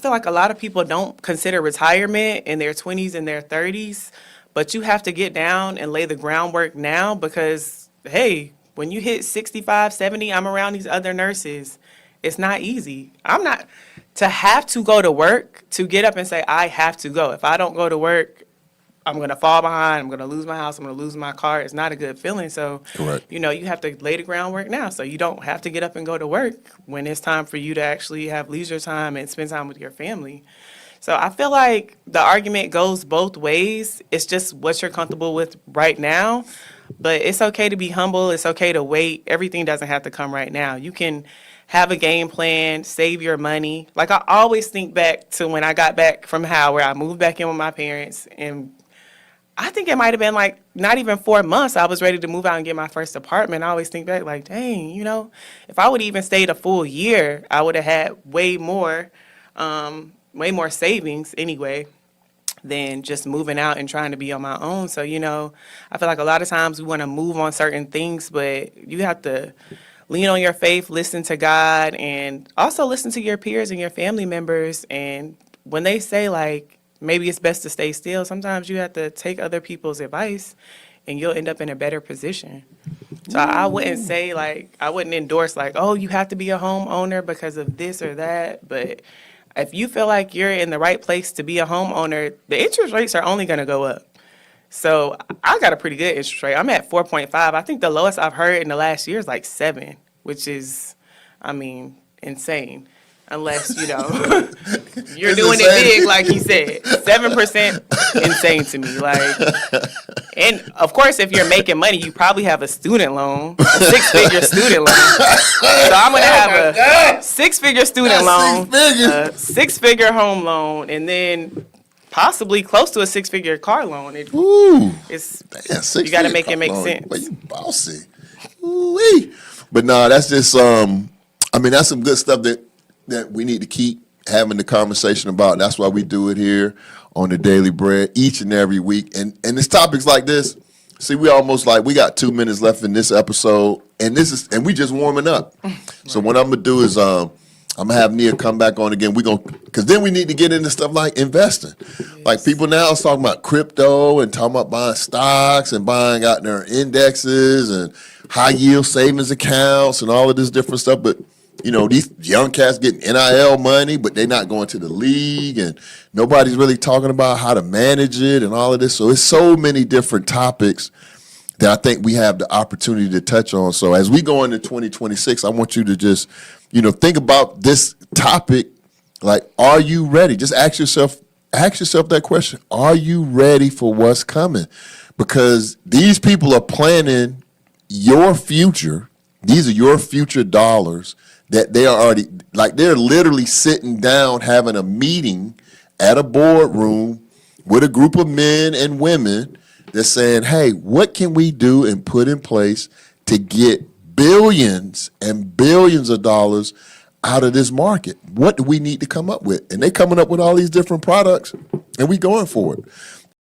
feel like a lot of people don't consider retirement in their 20s and their 30s, but you have to get down and lay the groundwork now because, hey, when you hit 65, 70, I'm around these other nurses. It's not easy. I'm not to have to go to work, to get up and say, I have to go. If I don't go to work, I'm going to fall behind. I'm going to lose my house. I'm going to lose my car. It's not a good feeling. So, Correct. you know, you have to lay the groundwork now. So you don't have to get up and go to work when it's time for you to actually have leisure time and spend time with your family. So I feel like the argument goes both ways. It's just what you're comfortable with right now. But it's okay to be humble. It's okay to wait. Everything doesn't have to come right now. You can have a game plan, save your money. Like I always think back to when I got back from Howard, I moved back in with my parents, and I think it might have been like not even 4 months. I was ready to move out and get my first apartment. I always think back like, dang, you know, if I would even stayed a full year, I would have had way more savings anyway than just moving out and trying to be on my own. So, you know, I feel like a lot of times we want to move on certain things, but you have to lean on your faith, listen to God, and also listen to your peers and your family members. And when they say, like, maybe it's best to stay still, sometimes you have to take other people's advice, and you'll end up in a better position. So I wouldn't say, like, I wouldn't endorse, like, oh, you have to be a homeowner because of this or that. But if you feel like you're in the right place to be a homeowner, the interest rates are only going to go up. So I got a pretty good interest rate. I'm at 4.5. I think the lowest I've heard in the last year is like 7, which is, I mean, insane. Unless, you know, you're doing it big, like he said. 7% insane to me. Like, and of course, if you're making money, you probably have a student loan, a 6-figure student loan. So I'm going to have a 6-figure student loan, a 6-figure home loan, and then possibly close to a 6-figure car loan. It's you got to make it make sense. Well, you bossy. Ooh-wee. But no, that's just I mean, that's some good stuff that we need to keep having the conversation about. And that's why we do it here on the Daily Bread each and every week. And it's topics like this. See, we got 2 minutes left in this episode, and we just warming up. So what I'm gonna do is I'm gonna have Nia come back on again. Because then we need to get into stuff like investing. Yes. Like people now is talking about crypto and talking about buying stocks and buying out their indexes and high yield savings accounts and all of this different stuff. But you know, these young cats getting NIL money, but they're not going to the league, and nobody's really talking about how to manage it and all of this. So it's so many different topics that I think we have the opportunity to touch on. So as we go into 2026, I want you to just, you know, think about this topic. Like, are you ready? Just ask yourself that question. Are you ready for what's coming? Because these people are planning your future. These are your future dollars that they are already, like, they're literally sitting down having a meeting at a boardroom with a group of men and women that's saying, hey, what can we do and put in place to get billions and billions of dollars out of this market? What do we need to come up with? And they're coming up with all these different products, and we going for it.